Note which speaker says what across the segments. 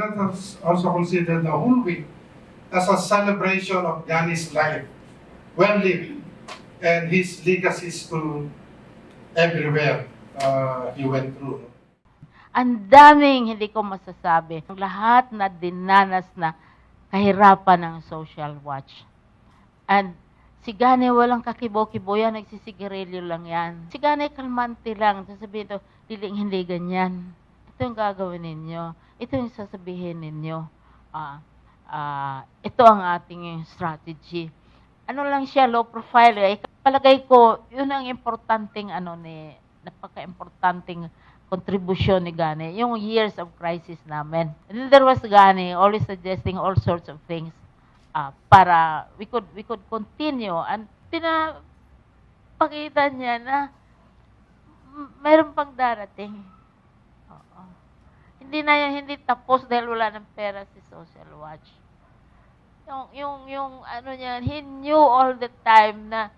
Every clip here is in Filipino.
Speaker 1: let us also consider the whole week as a celebration of Gani's life, well lived, and his legacies to everywhere he went through.
Speaker 2: Ang daming hindi ko masasabi. Lahat na dinanas na kahirapan ng social watch. And si Gani walang kakibo-kibo yan, nagsisigarilyo lang yan. Si Gani kalmante lang, sasabihin ito, hindi ganyan. Ito yung gagawin ninyo. Ito yung sasabihin ninyo. Ito ang ating strategy. Ano lang siya, low profile. Palagay ko, yun ang importanteng napaka-importanting kontribusyon ni Gani, yung years of crisis namin. And there was Gani always suggesting all sorts of things para we could continue, and pinapakita niya na mayroon pang darating. Oo. Hindi tapos dahil wala ng pera si Social Watch. Yung ano niya, he knew all the time na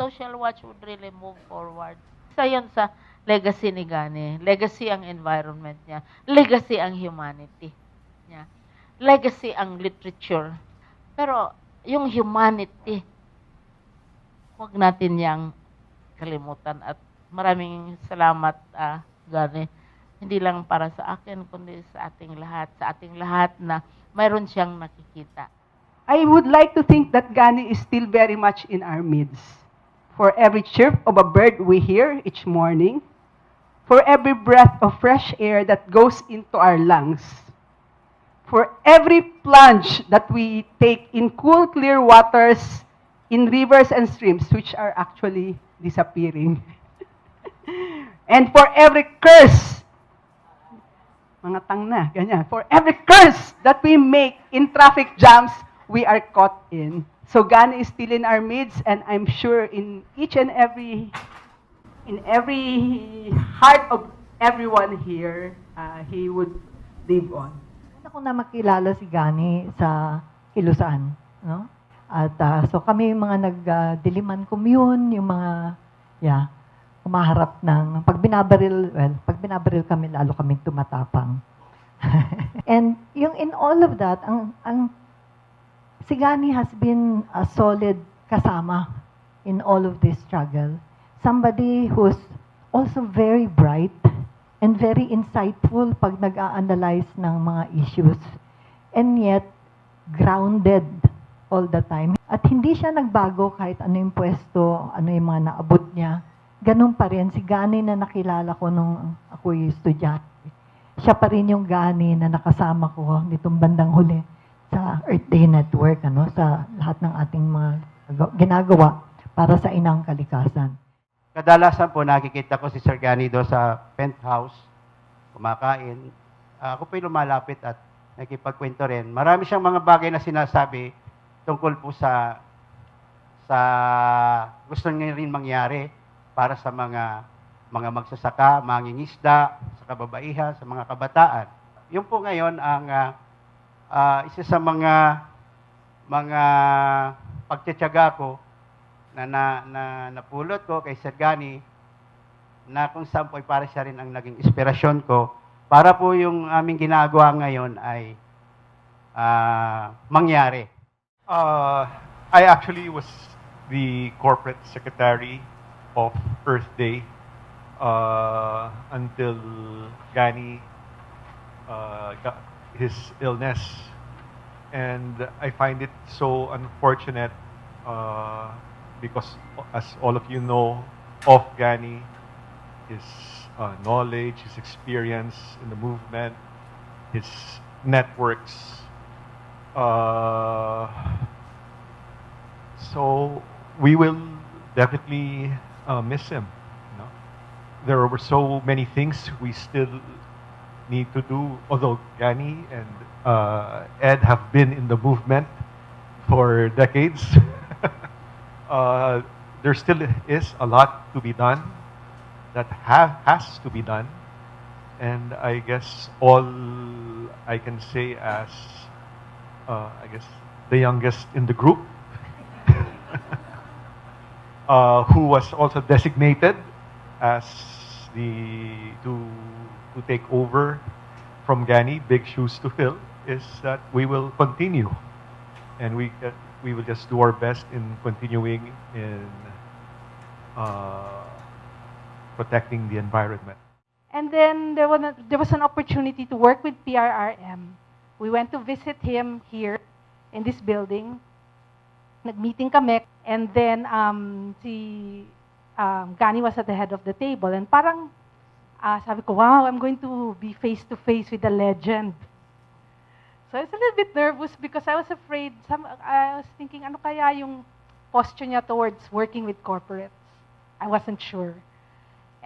Speaker 2: Social Watch would really move forward. Isa yun sa legacy ni Gani. Legacy ang environment niya. Legacy ang humanity niya. Legacy ang literature. Pero yung humanity, huwag natin yang kalimutan. At maraming salamat, Gani. Hindi lang para sa akin, kundi sa ating lahat na mayroon siyang nakikita.
Speaker 3: I would like to think that Gani is still very much in our midst. For every chirp of a bird we hear each morning, for every breath of fresh air that goes into our lungs, for every plunge that we take in cool, clear waters, in rivers and streams, which are actually disappearing, and for every curse, mga tang na, ganyan, for every curse that we make in traffic jams, we are caught in. So Gani is still in our midst, and I'm sure in every heart of everyone here, he would live on.
Speaker 4: Una ko na makilala si Gani sa Kilusan, no? At so kami yung mga nagdiliman commune, yung mga umaharap ng pag binabaril kami lalo kaming tumatapang. And yung in all of that, si Gani has been a solid kasama in all of this struggle. Somebody who's also very bright and very insightful pag nag-a-analyze ng mga issues. And yet, grounded all the time. At hindi siya nagbago kahit ano yung pwesto, ano yung mga naabot niya. Ganun pa rin. Si Gani na nakilala ko nung ako'y estudyante. Siya pa rin yung Gani na nakasama ko nitong bandang huli sa Earth Day Network, sa lahat ng ating mga ginagawa para sa inang kalikasan.
Speaker 5: Kadalasan po nakikita ko si Sir Gani doon sa penthouse, kumakain. Ako po'y lumalapit at nakipagkwento rin. Marami siyang mga bagay na sinasabi tungkol po sa gusto niya rin mangyari para sa mga magsasaka, mangingisda, sa kababaihan, sa mga kabataan. Yun po ngayon ang isa sa mga pagtitiyaga ko na napulot ko kay Sir Gani, na kung saan po ay para siya rin ang naging inspirasyon ko para po yung aming ginagawa ngayon ay mangyari.
Speaker 6: I actually was the corporate secretary of Earth Day until Gani got his illness. And I find it so unfortunate because, as all of you know, of Gani, his knowledge, his experience in the movement, his networks. So we will definitely miss him. You know? There were so many things we still need to do, although Gani and Ed have been in the movement for decades. There still is a lot to be done that has to be done. And I guess all I can say as, the youngest in the group, who was also designated as to take over from Gani, big shoes to fill, is that we will continue, and we will just do our best in continuing in protecting the environment.
Speaker 7: And then there was an opportunity to work with PRRM. We went to visit him here in this building. Nag-meeting kami. And then Gani was at the head of the table. And parang sabi ko, wow, I'm going to be face to face with a legend. So I was a little bit nervous because I was afraid. I was thinking, ano kaya yung posture niya towards working with corporates? I wasn't sure.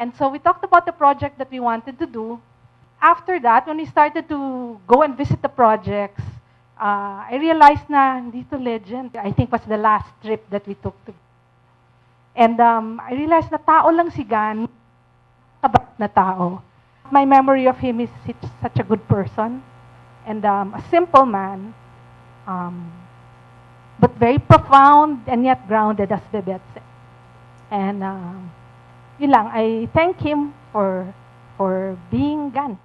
Speaker 7: And so we talked about the project that we wanted to do. After that, when we started to go and visit the projects, I realized na hindi to legend. I think was the last trip that we took to. And I realized na tao lang si Gani, kabat na tao. My memory of him is such a good person and a simple man, but very profound and yet grounded, as Bebet said. And yun lang, I thank him for being Gani.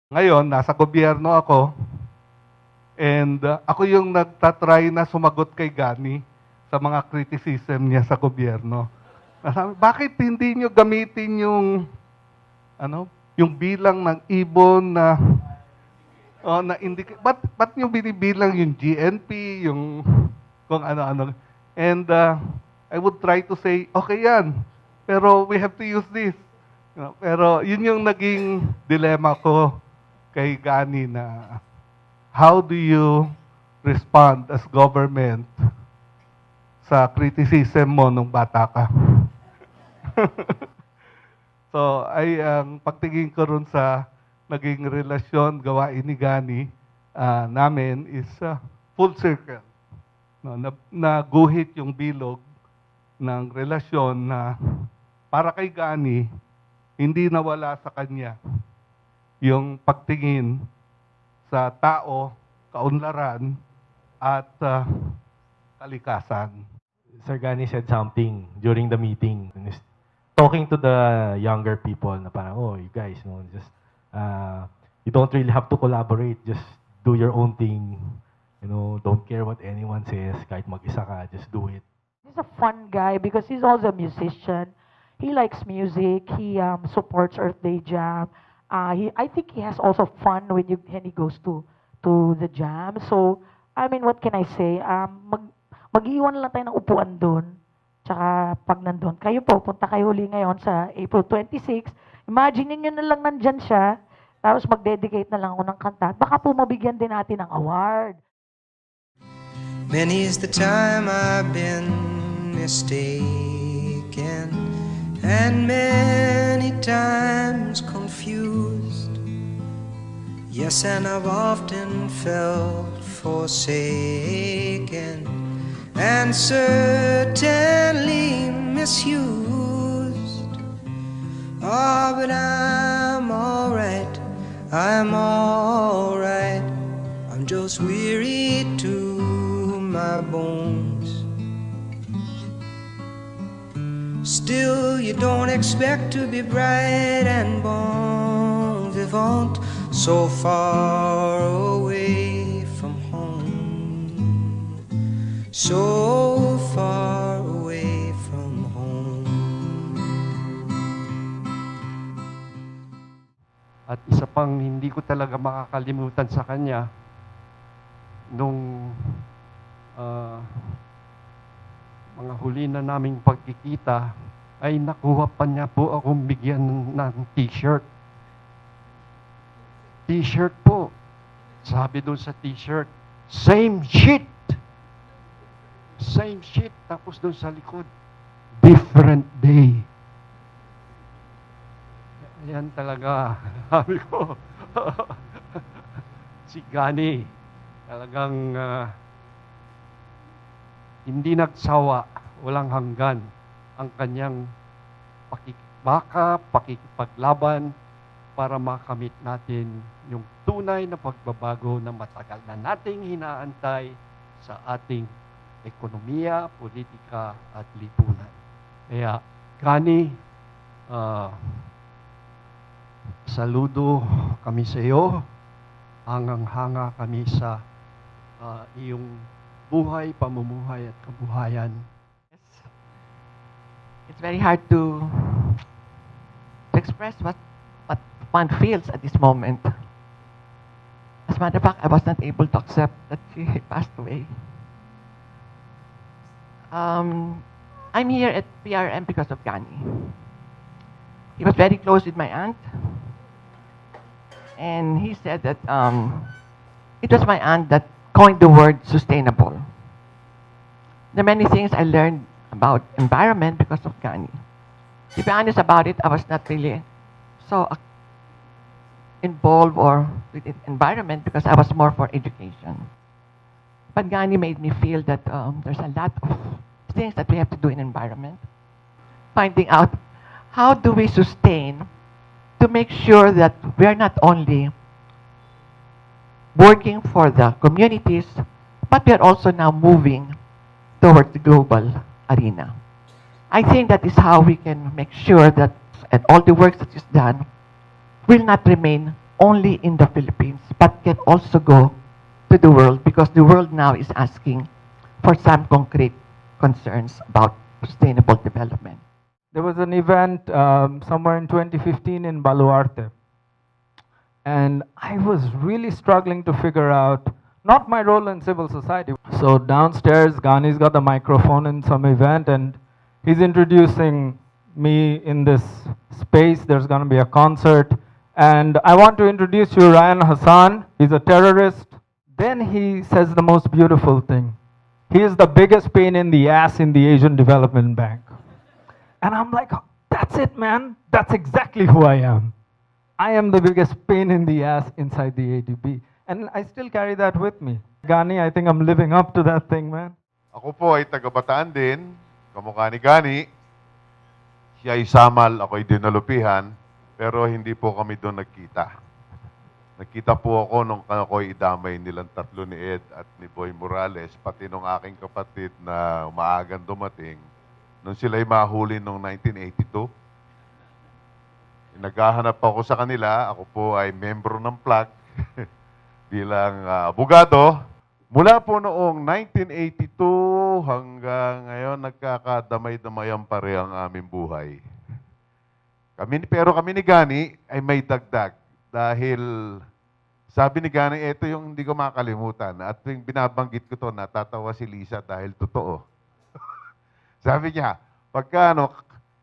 Speaker 8: Ngayon, nasa gobyerno ako, and ako yung nagtatry na sumagot kay Gani sa mga criticism niya sa gobyerno. Nasabi, bakit hindi nyo gamitin yung bilang ng ibon na ba't nyo binibilang yung GNP, yung kung ano-ano. And I would try to say, okay yan, pero we have to use this. Pero yun yung naging dilemma ko kay Gani na how do you respond as government sa criticism mo nung bata ka? So, ang pagtingin ko ron sa naging relasyon, gawain ni Gani namin is full circle. Naguhit yung bilog ng relasyon na para kay Gani, hindi nawala sa kanya yung pagtingin sa tao, kaunlaran, at kalikasan.
Speaker 9: Sir Gani said something during the meeting. Talking to the younger people na parang, oh, you guys, just, you don't really have to collaborate. Just do your own thing. Don't care what anyone says. Kahit mag-isa ka, just do it.
Speaker 10: He's a fun guy because he's also a musician. He likes music. He supports Earth Day Jam. I think he has also fun when he goes to the jam. So, I mean, what can I say? Mag-iwan lang tayo ng upuan doon. Tsaka pag nandun, punta kayo huli ngayon sa April 26. Imagine niyo na lang nandyan siya. Tapos mag-dedicate na lang ako ng kanta. Baka po mabigyan din natin ng award.
Speaker 11: Many's the time I've been mistaken, and many times confused. Yes, and I've often felt forsaken, and certainly misused. Oh, but I'm alright, I'm alright. I'm just weary to my bones. Still, you don't expect to be bright and bon vivant so far away from home, so far away from home.
Speaker 5: At isa pang hindi ko talaga makakalimutan sa kanya, nung mga huli na naming pagkikita, ay nakuha pa niya po akong bigyan ng t-shirt. T-shirt po. Sabi doon sa t-shirt, same shit. Same shit. Tapos doon sa likod, different day. Yan talaga. Sabi ko, si Gani, talagang hindi nagsawa, walang hanggan ang kanyang pakikipaglaban para makamit natin yung tunay na pagbabago na matagal na nating hinaantay sa ating ekonomiya, politika at lipunan. Kaya, Gani,
Speaker 12: Saludo kami sa iyo. Hangang-hanga kami sa iyong buhay, pamumuhay at kabuhayan.
Speaker 13: It's very hard to express what one feels at this moment. As a matter of fact, I was not able to accept that she passed away. I'm here at PRM because of Gani. He was very close with my aunt. And he said that it was my aunt that coined the word sustainable. There are many things I learned about environment because of Gani. To be honest about it, I was not really so involved or with the environment because I was more for education. But Gani made me feel that there's a lot of things that we have to do in environment. Finding out how do we sustain to make sure that we are not only working for the communities, but we are also now moving towards the global arena. I think that is how we can make sure that and all the work that is done will not remain only in the Philippines, but can also go to the world, because the world now is asking for some concrete concerns about sustainable development.
Speaker 14: There was an event somewhere in 2015 in Baluarte. And I was really struggling to figure out, not my role in civil society. So downstairs, Gani's got the microphone in some event, and he's introducing me in this space. There's going to be a concert. And I want to introduce you Ryan Hassan. He's a terrorist. Then he says the most beautiful thing. He is the biggest pain in the ass in the Asian Development Bank. And I'm like, that's it, man. That's exactly who I am. I am the biggest pain in the ass inside the ADB. And I still carry that with me. Gani, I think I'm living up to that thing, man.
Speaker 15: Ako po ay taga-Bataan din, kamukha ni Gani. Siya ay Samal, ako ay Dinalupihan, pero hindi po kami doon nagkita. Nagkita po ako nung ako'y idamay nilang tatlo ni Ed at ni Boy Morales, pati nung aking kapatid na umaagang dumating, nung sila'y mahuli noong 1982. Naghahanap ako sa kanila. Ako po ay membro ng PLAG bilang abogado. Mula po noong 1982 hanggang ngayon, nagkakadamay-damayan pa rin ang aming buhay. Pero kami ni Gani ay may dagdag. Dahil sabi ni Gani, ito yung hindi ko makalimutan. At yung binabanggit ko to, natatawa si Lisa dahil totoo. Sabi niya, pagka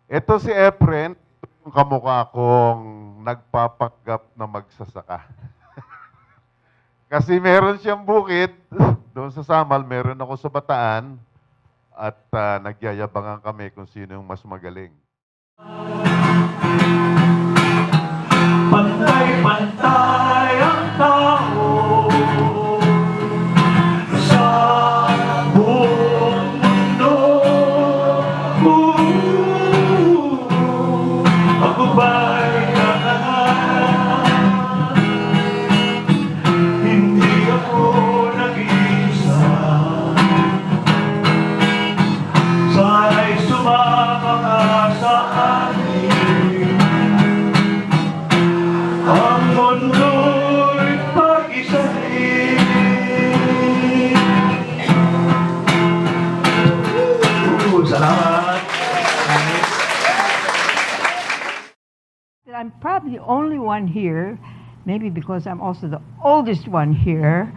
Speaker 15: ito si Efren, yung kamukha kong nagpapaggap na magsasaka. Kasi meron siyang bukid, doon sa Samal, meron ako sa Bataan, at nagyayabangan kami kung sino yung mas magaling.
Speaker 16: Pantay-pantay ang tao sa buong mundo. Ako ba'y kakayanan? Hindi ako nag-iisa. Sana'y sumama ka sa akin. Ang mundo'y pag-isahin. Salamat.
Speaker 17: I'm probably the only one here, maybe because I'm also the oldest one here,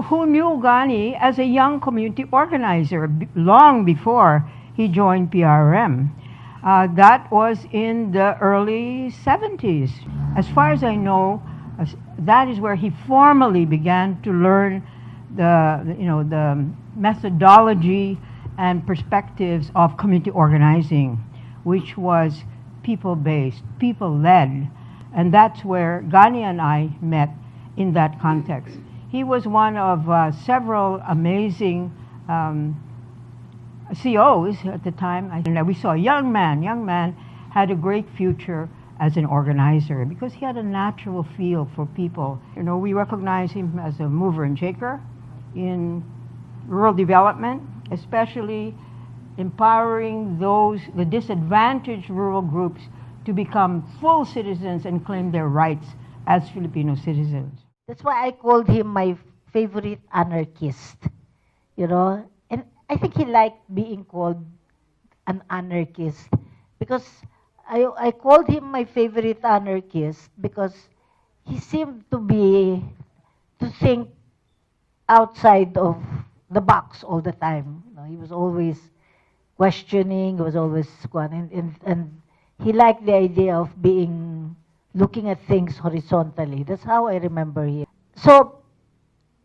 Speaker 17: who knew Gani as a young community organizer long before he joined PRM. That was in the early 70s. As far as I know, that is where he formally began to learn the methodology and perspectives of community organizing, which was people-based, people-led. And that's where Gani and I met in that context. He was one of several amazing COs at the time. We saw a young man had a great future as an organizer because he had a natural feel for people. We recognize him as a mover and shaker in rural development, especially empowering the disadvantaged rural groups to to become full citizens and claim their rights as Filipino citizens.
Speaker 18: That's why I called him my favorite anarchist. You know, and I think he liked being called an anarchist because I called him my favorite anarchist because he seemed to think outside of the box all the time. You know, he was always questioning, he was always and he liked the idea of looking at things horizontally. That's how I remember him. So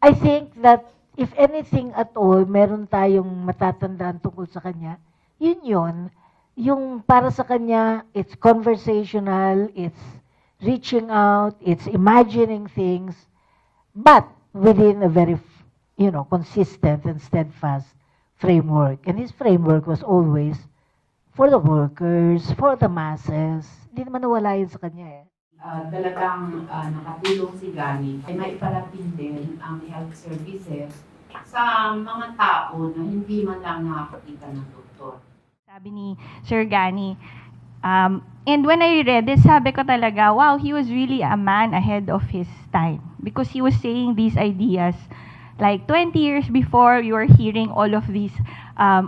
Speaker 18: I think that if anything at all, meron tayong matatandaan tungkol sa kanya, yun. Yung para sa kanya, it's conversational, it's reaching out, it's imagining things, but within a very, consistent and steadfast framework. And his framework was always for the workers, for the masses. Hindi naman nawala yun sa kanya eh.
Speaker 19: Talagang nakatulong si Gani ay maiparating din ang health services sa mga tao na hindi man lang nakakita ng doktor.
Speaker 20: Sabi ni Sir Gani, and when I read this, sabi ko talaga, wow, he was really a man ahead of his time. Because he was saying these ideas like 20 years before, you were hearing all of these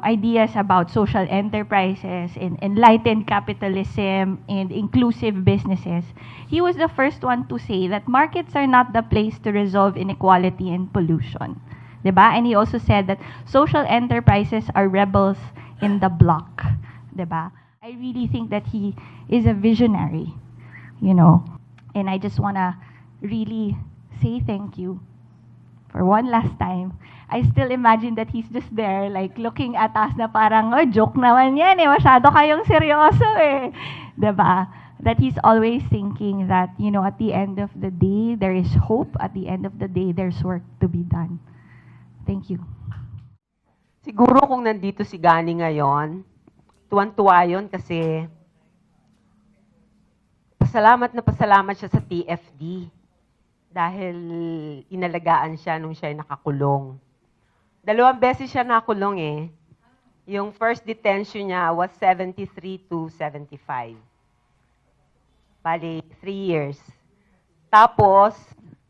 Speaker 20: ideas about social enterprises and enlightened capitalism and inclusive businesses. He was the first one to say that markets are not the place to resolve inequality and pollution. Diba? And he also said that social enterprises are rebels in the block. Diba? I really think that he is a visionary, and I just want to really say thank you for one last time. I still imagine that he's just there, like, looking at us na parang, oh, joke naman yan eh, masyado kayong seryoso eh. Diba? That he's always thinking that, at the end of the day, there is hope. At the end of the day, there's work to be done. Thank you.
Speaker 21: Siguro kung nandito si Gani ngayon, tuwan-tuwa yun kasi pasalamat siya sa TFD dahil inalagaan siya nung siya ay nakakulong. 2 beses siya nakulong eh. Yung first detention niya was 73 to 75. Bali, 3 years. Tapos,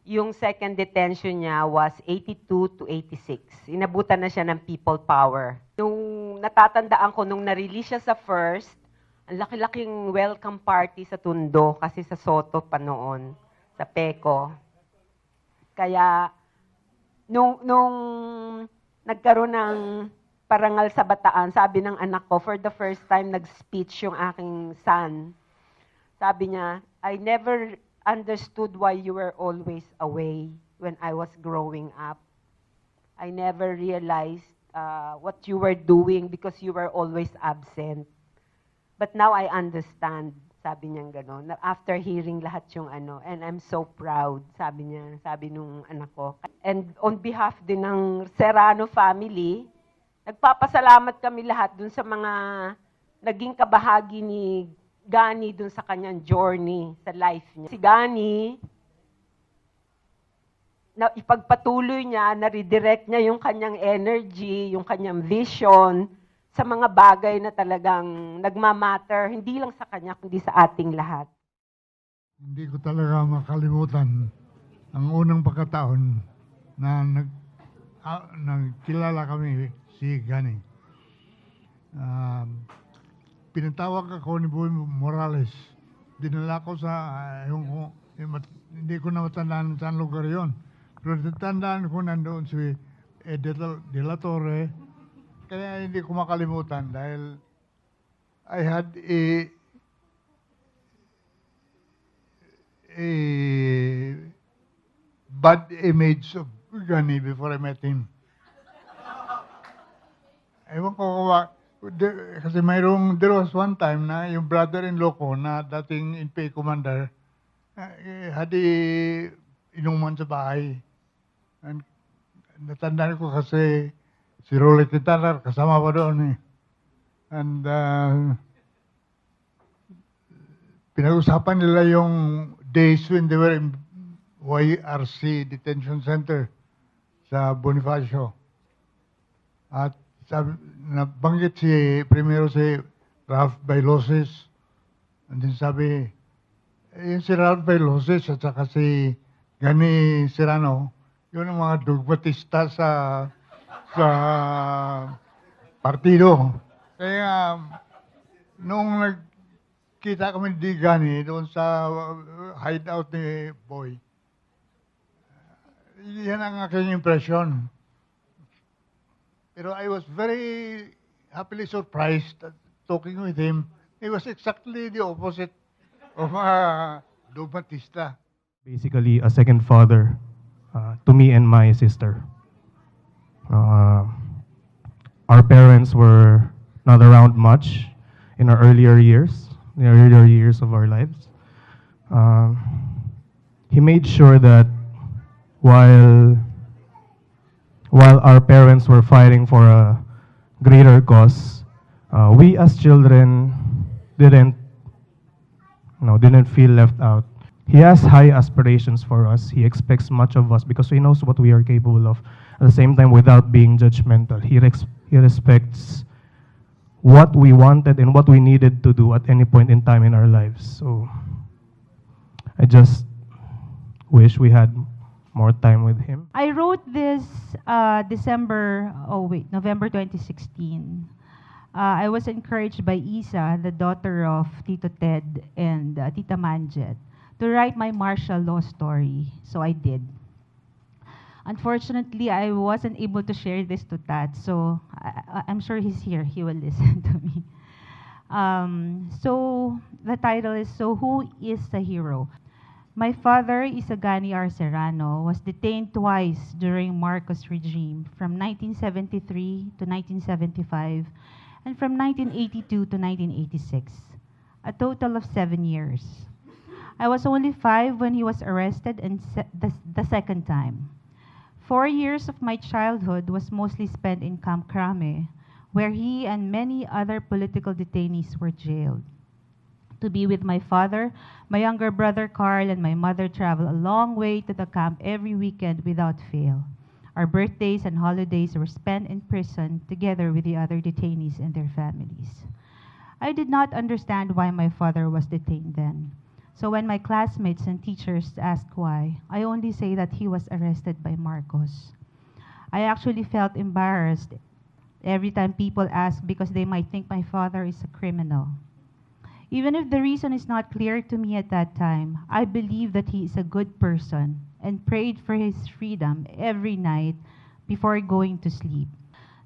Speaker 21: yung second detention niya was 82 to 86. Inabutan na siya ng people power. Yung natatandaan ko, nung na-release siya sa first, ang laki-laking welcome party sa Tondo kasi sa Soto pa noon, sa Peco. Kaya, nung nagkaroon ng parangal sa Bataan, sabi ng anak ko, for the first time, nag-speech yung aking son. Sabi niya, I never understood why you were always away when I was growing up. I never realized what you were doing because you were always absent. But now I understand, sabi niya gano'n, after hearing lahat yung and I'm so proud, sabi niya, sabi nung anak ko. And on behalf din ng Serrano family, nagpapasalamat kami lahat dun sa mga naging kabahagi ni Gani dun sa kanyang journey sa life niya. Si Gani, na ipagpatuloy niya, na-redirect niya yung kanyang energy, yung kanyang vision sa mga bagay na talagang nagmamatter, hindi lang sa kanya, kundi sa ating lahat.
Speaker 22: Hindi ko talaga makalimutan ang unang pagkataon na nagkilala kami si Gani. Pinatawag ako ni Boy Morales. Dinala ko sa, hindi ko na matandaan saan lugar yon. Pero natandaan ko nandoon si De La Torre. Kaya hindi ko makalimutan dahil I had a bad image of Gani before I met him. Ewan ko kasi there was one time na yung brother-in-law ko na dating NPA commander, had inuman sa bahay. And natandaan ko kasi si Rolly Quintanar kasama pa doon eh. And pinag-usapan nila yung days when they were in YRC Detention Center sa Bonifacio. At nabanggit primero si Ralph Bailoses And then sabi, yung si Ralph Veloces at saka si Gani Serrano, yun ang mga dogmatista sa partido. Kaya nung nagkita kami ni Gani doon sa hideout ni Boy, yan ang aking impression. Pero I was very happily surprised at talking with him. He was exactly the opposite of a dogmatista.
Speaker 1: Basically, a second father to me and my sister. Our parents were not around much in our earlier years, the earlier years of our lives. He made sure that while our parents were fighting for a greater cause, we as children didn't feel left out. He has high aspirations for us. He expects much of us because he knows what we are capable of. At the same time, without being judgmental, he respects what we wanted and what we needed to do at any point in time in our lives. So I just wish we had more time with him.
Speaker 20: I wrote this November 2016. I was encouraged by Isa, the daughter of Tito Ted and Tita Manjet, to write my martial law story. So I did. Unfortunately, I wasn't able to share this to Tat, so I'm sure he's here. He will listen to me. So the title is, So Who is the Hero? My father, Isagani R. Serrano, was detained twice during Marcos regime from 1973 to 1975 and from 1982 to 1986, a total of 7 years. I was only 5 when he was arrested and the second time. 4 years of my childhood was mostly spent in Camp Crame, where he and many other political detainees were jailed. To be with my father, my younger brother Carl, and my mother traveled a long way to the camp every weekend without fail. Our birthdays and holidays were spent in prison together with the other detainees and their families. I did not understand why my father was detained then. So when my classmates and teachers asked why, I only say that he was arrested by Marcos. I actually felt embarrassed every time people ask because they might think my father is a criminal. Even if the reason is not clear to me at that time, I believe that he is a good person and prayed for his freedom every night before going to sleep.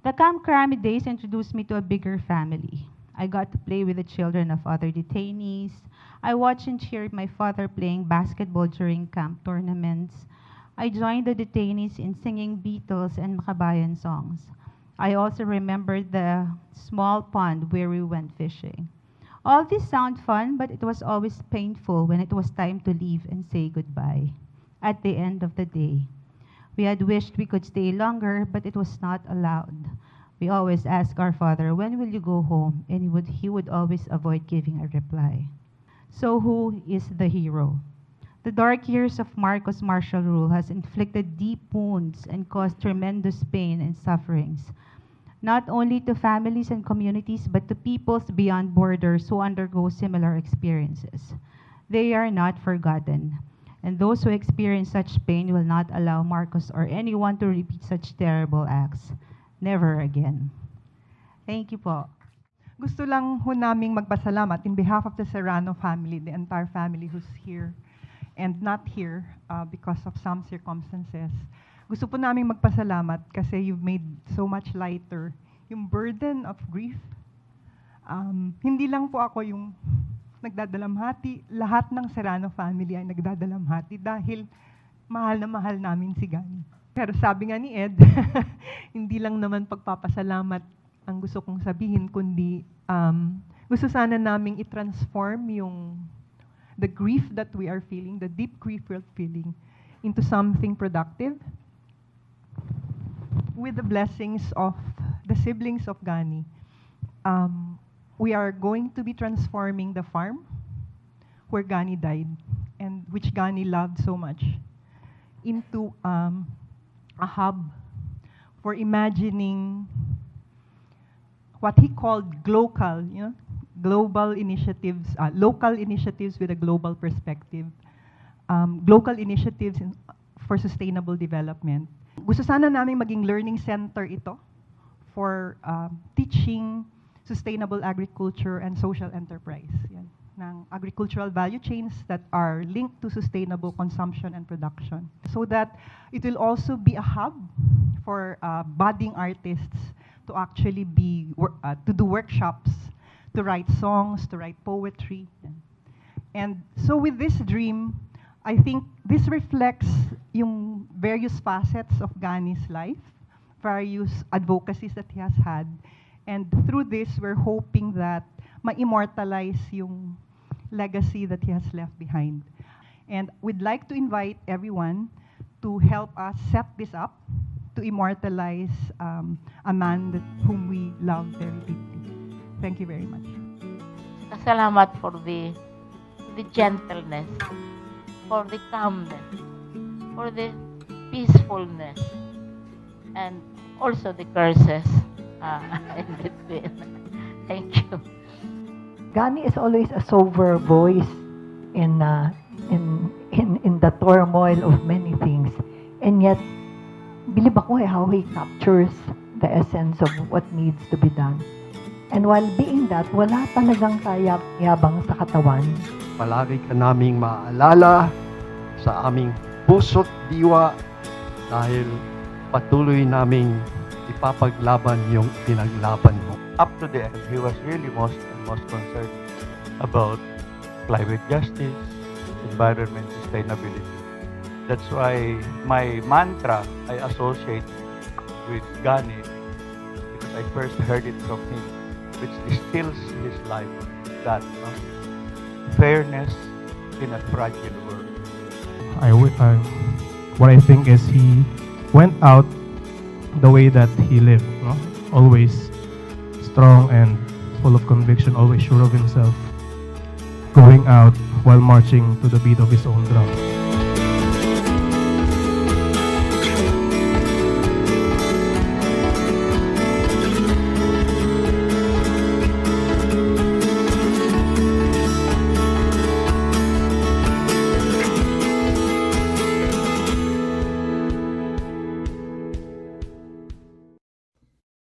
Speaker 20: The Camp Crame days introduced me to a bigger family. I got to play with the children of other detainees. I watched and cheered my father playing basketball during camp tournaments. I joined the detainees in singing Beatles and Makabayan songs. I also remembered the small pond where we went fishing. All this sound fun, but it was always painful when it was time to leave and say goodbye. At the end of the day, we had wished we could stay longer, but it was not allowed. We always asked our father, when will you go home? And he would always avoid giving a reply. So who is the hero? The dark years of Marcos' martial rule has inflicted deep wounds and caused tremendous pain and sufferings, not only to families and communities, but to peoples beyond borders who undergo similar experiences. They are not forgotten, and those who experience such pain will not allow Marcos or anyone to repeat such terrible acts. Never again. Thank you po.
Speaker 2: Gusto lang ho naming magpasalamat in behalf of the Serrano family, the entire family who's here and not here because of some circumstances. Gusto po naming magpasalamat kasi you've made so much lighter yung burden of grief. Hindi lang po ako yung nagdadalamhati, lahat ng Serrano family ay nagdadalamhati dahil mahal na mahal namin si Gani. Pero sabi nga ni Ed, hindi lang naman pagpapasalamat ang gusto kong sabihin, kundi gusto sana naming i-transform the grief that we are feeling, the deep grief we're feeling, into something productive with the blessings of the siblings of Gani. We are going to be transforming the farm where Gani died and which Gani loved so much into a hub for imagining what he called glocal, global initiatives, local initiatives with a global perspective, local initiatives for sustainable development. Gusto sana namin maging learning center ito for teaching sustainable agriculture and social enterprise. Yan, ng agricultural value chains that are linked to sustainable consumption and production. So that it will also be a hub for budding artists to actually to do workshops, to write songs, to write poetry. And so with this dream, I think this reflects yung various facets of Gani's life, various advocacies that he has had. And through this, we're hoping that ma-immortalize yung legacy that he has left behind. And we'd like to invite everyone to help us set this up, to immortalize a man whom we love very deeply. Thank you very much.
Speaker 3: Salamat for the gentleness, for the calmness, for the peacefulness, and also the curses in between. Thank you.
Speaker 4: Gani is always a sober voice in the turmoil of many things, and yet believe ako how he captures the essence of what needs to be done. And while being that, wala talagang kayab-yabang sa katawan.
Speaker 12: Palagi ka naming maaalala sa aming puso't diwa dahil patuloy naming ipapaglaban yung pinaglaban mo.
Speaker 23: Up to the end, he was really most concerned about climate justice, environment sustainability. That's why my mantra I associate with Gani, because I first heard it from him, which distills his life, that fairness in a fragile world.
Speaker 1: What I think is he went out the way that he lived, no? Always strong and full of conviction, always sure of himself, going out while marching to the beat of his own drum.